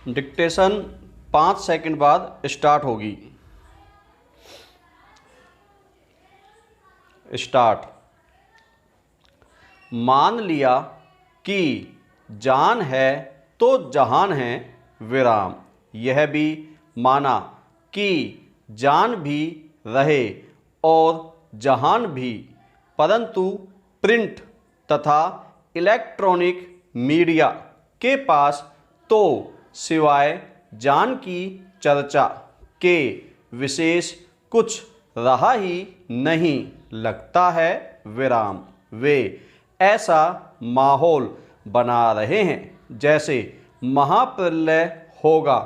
Dictation 5 second बाद start होगी। Start. मान लिया कि जान है तो जहान है विराम। यह भी माना कि जान भी रहे और जहान भी, परंतु प्रिंट तथा इलेक्ट्रॉनिक मीडिया के पास तो सिवाय जान की चर्चा के विशेष कुछ रहा ही नहीं लगता है विराम। वे ऐसा माहौल बना रहे हैं जैसे महाप्रलय होगा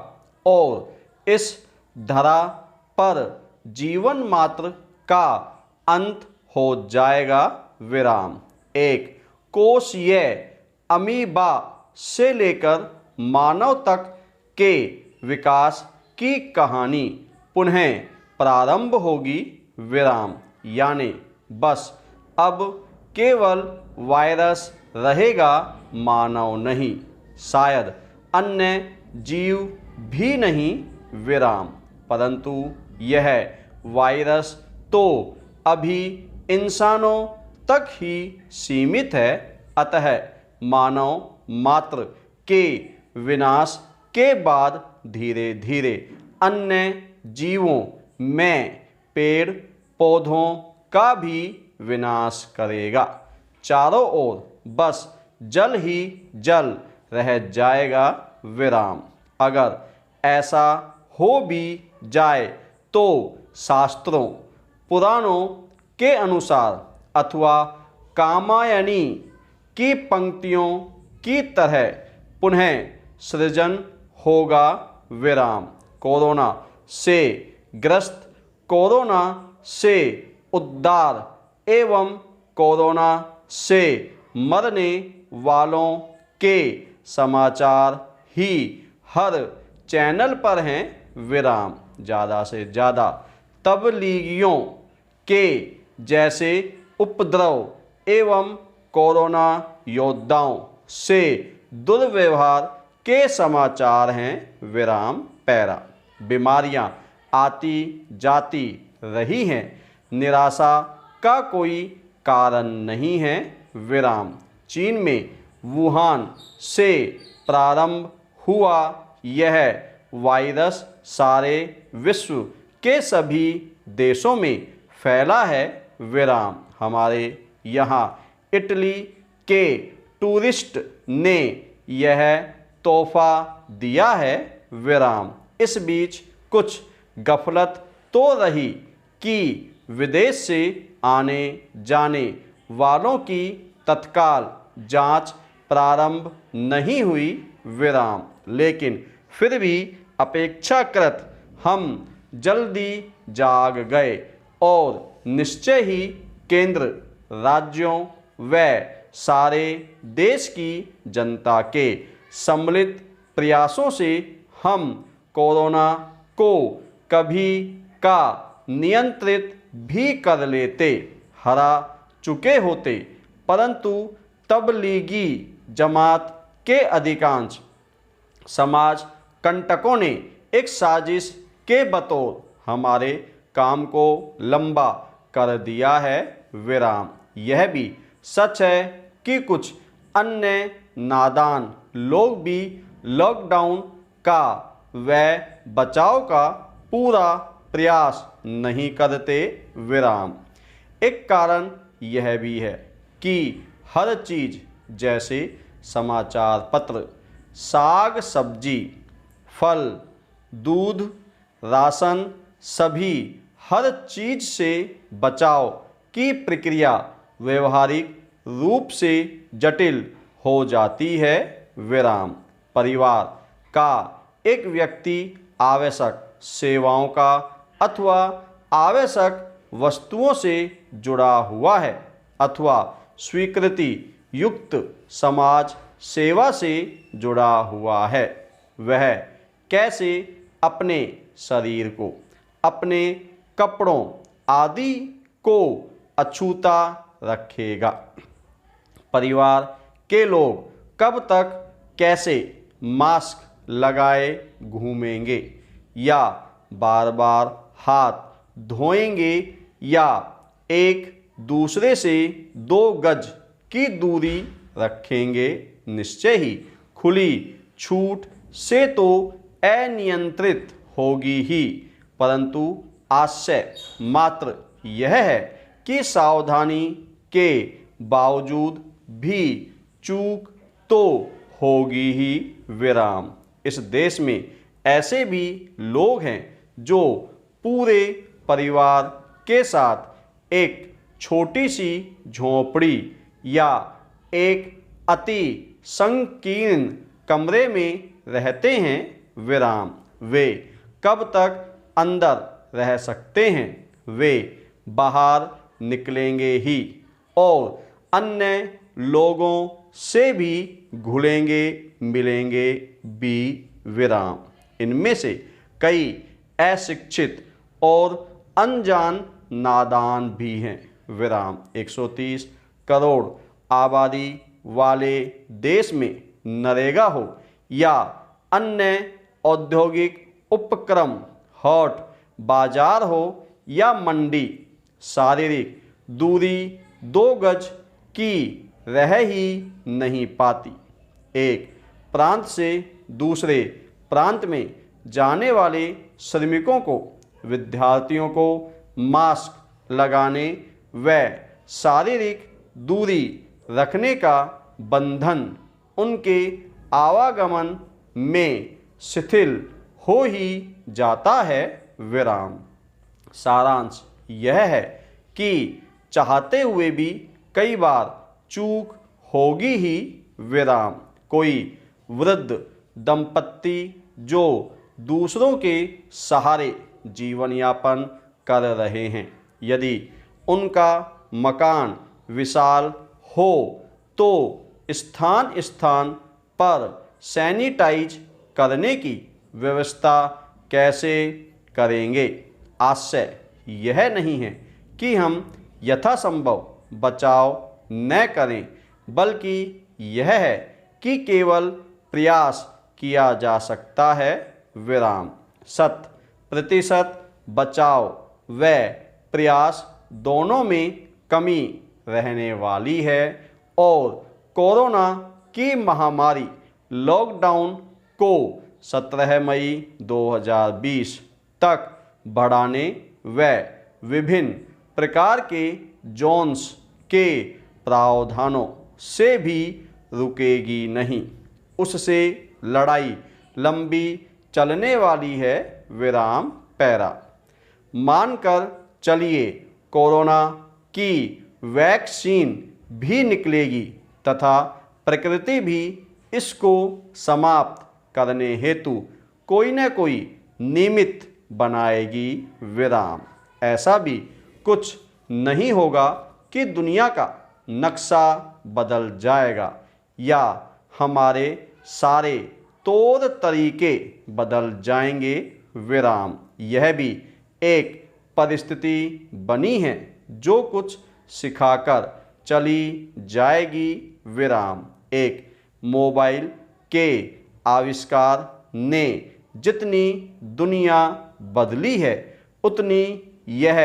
और इस धरा पर जीवन मात्र का अंत हो जाएगा विराम। एक कोषीय अमीबा से लेकर मानव तक के विकास की कहानी पुनः प्रारंभ होगी विराम। यानी बस अब केवल वायरस रहेगा, मानव नहीं, शायद अन्य जीव भी नहीं विराम। परंतु यह वायरस तो अभी इंसानों तक ही सीमित है, अतः मानव मात्र के विनाश के बाद धीरे धीरे अन्य जीवों में पेड़ पौधों का भी विनाश करेगा। चारों ओर बस जल ही जल रह जाएगा विराम। अगर ऐसा हो भी जाए तो शास्त्रों पुराणों के अनुसार अथवा कामायनी की पंक्तियों की तरह पुनः सृजन होगा विराम। कोरोना से ग्रस्त, कोरोना से उद्धार एवं कोरोना से मरने वालों के समाचार ही हर चैनल पर हैं विराम। ज़्यादा से ज़्यादा तबलीगियों के जैसे उपद्रव एवं कोरोना योद्धाओं से दुर्व्यवहार के समाचार हैं विराम पैरा। बीमारियां आती जाती रही हैं, निराशा का कोई कारण नहीं है विराम। चीन में वुहान से प्रारंभ हुआ यह वायरस सारे विश्व के सभी देशों में फैला है विराम। हमारे यहाँ इटली के टूरिस्ट ने यह तोहफा दिया है विराम। इस बीच कुछ गफलत तो रही कि विदेश से आने जाने वालों की तत्काल जांच प्रारंभ नहीं हुई विराम। लेकिन फिर भी अपेक्षाकृत हम जल्दी जाग गए और निश्चय ही केंद्र, राज्यों व सारे देश की जनता के सम्मिलित प्रयासों से हम कोरोना को कभी का नियंत्रित भी कर लेते, हरा चुके होते। परंतु तबलीगी जमात के अधिकांश समाज कंटकों ने एक साजिश के बतौर हमारे काम को लंबा कर दिया है विराम। यह भी सच है कि कुछ अन्य नादान लोग भी लॉकडाउन का व बचाव का पूरा प्रयास नहीं करते विराम। एक कारण यह भी है कि हर चीज़ जैसे समाचार पत्र, साग सब्जी, फल, दूध, राशन, सभी हर चीज़ से बचाव की प्रक्रिया व्यवहारिक रूप से जटिल हो जाती है विराम। परिवार का एक व्यक्ति आवश्यक सेवाओं का अथवा आवश्यक वस्तुओं से जुड़ा हुआ है अथवा स्वीकृति युक्त समाज सेवा से जुड़ा हुआ है। वह कैसे अपने शरीर को, अपने कपड़ों आदि को अछूता रखेगा? परिवार के लोग कब तक कैसे मास्क लगाए घूमेंगे या बार बार हाथ धोएंगे या एक दूसरे से 2 गज की दूरी रखेंगे, निश्चय ही खुली छूट से तो अनियंत्रित होगी ही, परंतु आश्चर्य मात्र यह है कि सावधानी के बावजूद भी चूक तो होगी ही विराम। इस देश में ऐसे भी लोग हैं जो पूरे परिवार के साथ एक छोटी सी झोंपड़ी या एक अति संकीर्ण कमरे में रहते हैं विराम। वे कब तक अंदर रह सकते हैं? वे बाहर निकलेंगे ही और अन्य लोगों से भी घुलेंगे मिलेंगे भी विराम। इनमें से कई अशिक्षित और अनजान नादान भी हैं विराम। 130 करोड़ आबादी वाले देश में नरेगा हो या अन्य औद्योगिक उपक्रम, हाट बाजार हो या मंडी, शारीरिक दूरी 2 गज की रह ही नहीं पाती। एक प्रांत से दूसरे प्रांत में जाने वाले श्रमिकों को, विद्यार्थियों को मास्क लगाने व शारीरिक दूरी रखने का बंधन उनके आवागमन में शिथिल हो ही जाता है विराम। सारांश यह है कि चाहते हुए भी कई बार चूक होगी ही विराम। कोई वृद्ध दंपत्ति जो दूसरों के सहारे जीवन यापन कर रहे हैं, यदि उनका मकान विशाल हो तो स्थान स्थान पर सैनिटाइज करने की व्यवस्था कैसे करेंगे? आश्चर्य यह नहीं है कि हम यथासंभव बचाव न करें, बल्कि यह है कि केवल प्रयास किया जा सकता है विराम। 100% बचाव व प्रयास दोनों में कमी रहने वाली है और कोरोना की महामारी लॉकडाउन को 17 मई 2020 तक बढ़ाने व विभिन्न प्रकार के जोन्स के प्रावधानों से भी रुकेगी नहीं। उससे लड़ाई लंबी चलने वाली है विराम पैरा। मानकर चलिए कोरोना की वैक्सीन भी निकलेगी तथा प्रकृति भी इसको समाप्त करने हेतु कोई न कोई निमित्त बनाएगी विराम। ऐसा भी कुछ नहीं होगा कि दुनिया का नक्शा बदल जाएगा या हमारे सारे तौर तरीके बदल जाएंगे विराम। यह भी एक परिस्थिति बनी है जो कुछ सिखाकर चली जाएगी विराम। एक मोबाइल के आविष्कार ने जितनी दुनिया बदली है उतनी यह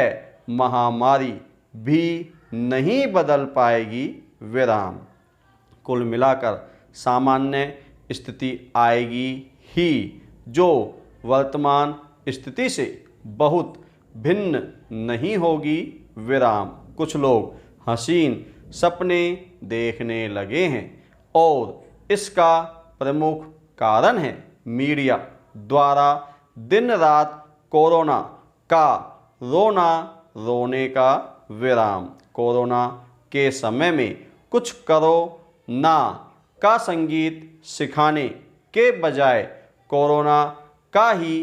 महामारी भी नहीं बदल पाएगी विराम। कुल मिलाकर सामान्य स्थिति आएगी ही जो वर्तमान स्थिति से बहुत भिन्न नहीं होगी विराम। कुछ लोग हसीन सपने देखने लगे हैं और इसका प्रमुख कारण है मीडिया द्वारा दिन रात कोरोना का रोना रोने का विराम। कोरोना के समय में कुछ करो ना का संगीत सिखाने के बजाय कोरोना का ही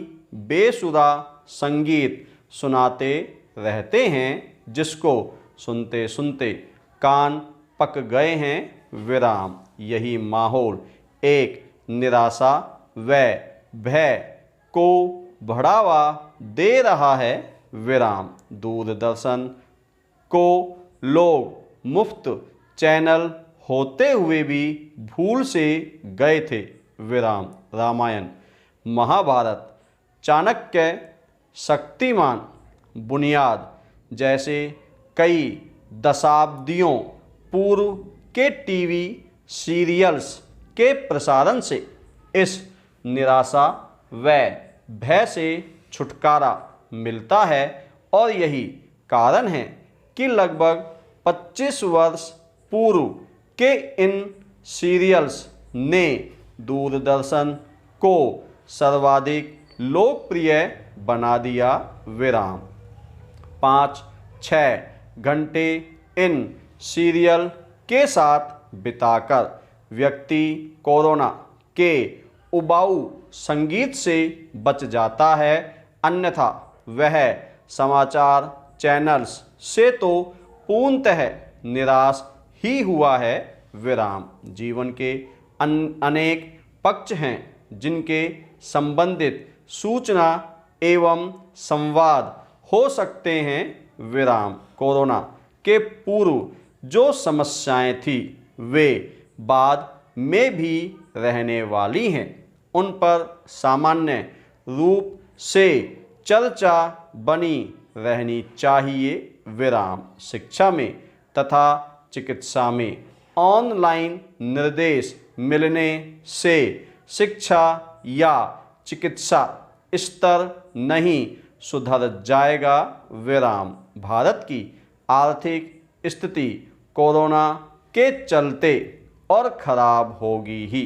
बेसुरा संगीत सुनाते रहते हैं, जिसको सुनते सुनते कान पक गए हैं विराम। यही माहौल एक निराशा व भय को बढ़ावा दे रहा है विराम। दूरदर्शन को लोग मुफ्त चैनल होते हुए भी भूल से गए थे, विराम। रामायण, महाभारत, चाणक्य, शक्तिमान, बुनियाद जैसे कई दशाब्दियों पूर्व के टीवी सीरियल्स के प्रसारण से इस निराशा व भय से छुटकारा मिलता है और यही कारण है कि लगभग 25 वर्ष पूर्व के इन सीरियल्स ने दूरदर्शन को सर्वाधिक लोकप्रिय बना दिया। विराम। 5-6 घंटे इन सीरियल के साथ बिताकर व्यक्ति कोरोना के उबाऊ संगीत से बच जाता है, अन्यथा वह समाचार चैनल्स से तो पूर्णतः निराश ही हुआ है। विराम। जीवन के अनेक पक्ष हैं जिनके संबंधित सूचना एवं संवाद हो सकते हैं। विराम। कोरोना के पूर्व जो समस्याएं थी वे बाद में भी रहने वाली हैं, उन पर सामान्य रूप से चर्चा बनी रहनी चाहिए। विराम। शिक्षा में तथा चिकित्सा में ऑनलाइन निर्देश मिलने से शिक्षा या चिकित्सा स्तर नहीं सुधर जाएगा। विराम। भारत की आर्थिक स्थिति कोरोना के चलते और खराब होगी ही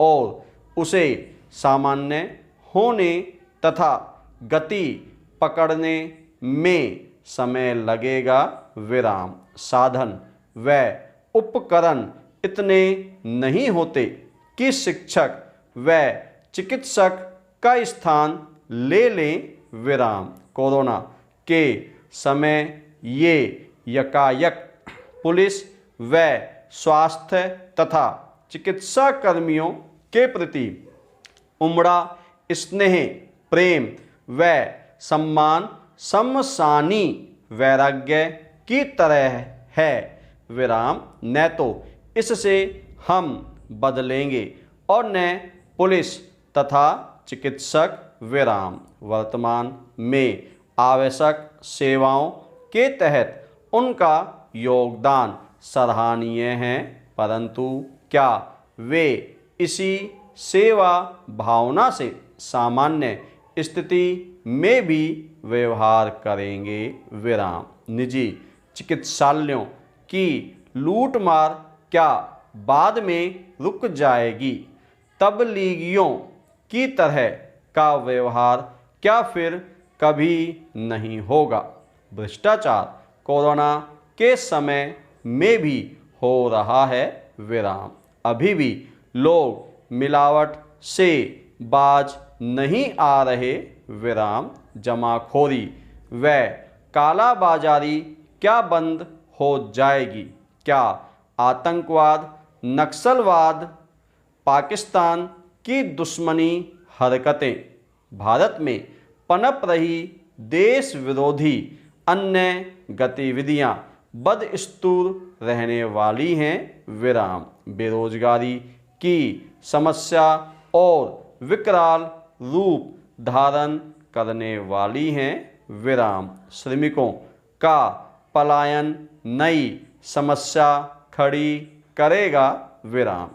और उसे सामान्य होने तथा गति पकड़ने में समय लगेगा। विराम। साधन व उपकरण इतने नहीं होते कि शिक्षक व चिकित्सक का स्थान ले लें। विराम। कोरोना के समय ये यकायक पुलिस व स्वास्थ्य तथा चिकित्सा कर्मियों के प्रति उमड़ा स्नेह, प्रेम व सम्मान शमशानी वैराग्य की तरह है। विराम। न तो इससे हम बदलेंगे और न पुलिस तथा चिकित्सक। विराम। वर्तमान में आवश्यक सेवाओं के तहत उनका योगदान सराहनीय है, परंतु क्या वे इसी सेवा भावना से सामान्य स्थिति में भी व्यवहार करेंगे। विराम। निजी चिकित्सालयों की लूटमार क्या बाद में रुक जाएगी? तबलीगियों की तरह का व्यवहार क्या फिर कभी नहीं होगा? भ्रष्टाचार कोरोना के समय में भी हो रहा है। विराम। अभी भी लोग मिलावट से बाज नहीं आ रहे। विराम। जमाखोरी व कालाबाजारी क्या बंद हो जाएगी? क्या आतंकवाद, नक्सलवाद, पाकिस्तान की दुश्मनी हरकतें, भारत में पनप रही देश विरोधी अन्य गतिविधियां बदस्तूर रहने वाली हैं? विराम। बेरोजगारी की समस्या और विकराल रूप धारण करने वाली हैं। विराम। श्रमिकों का पलायन नई समस्या खड़ी करेगा। विराम।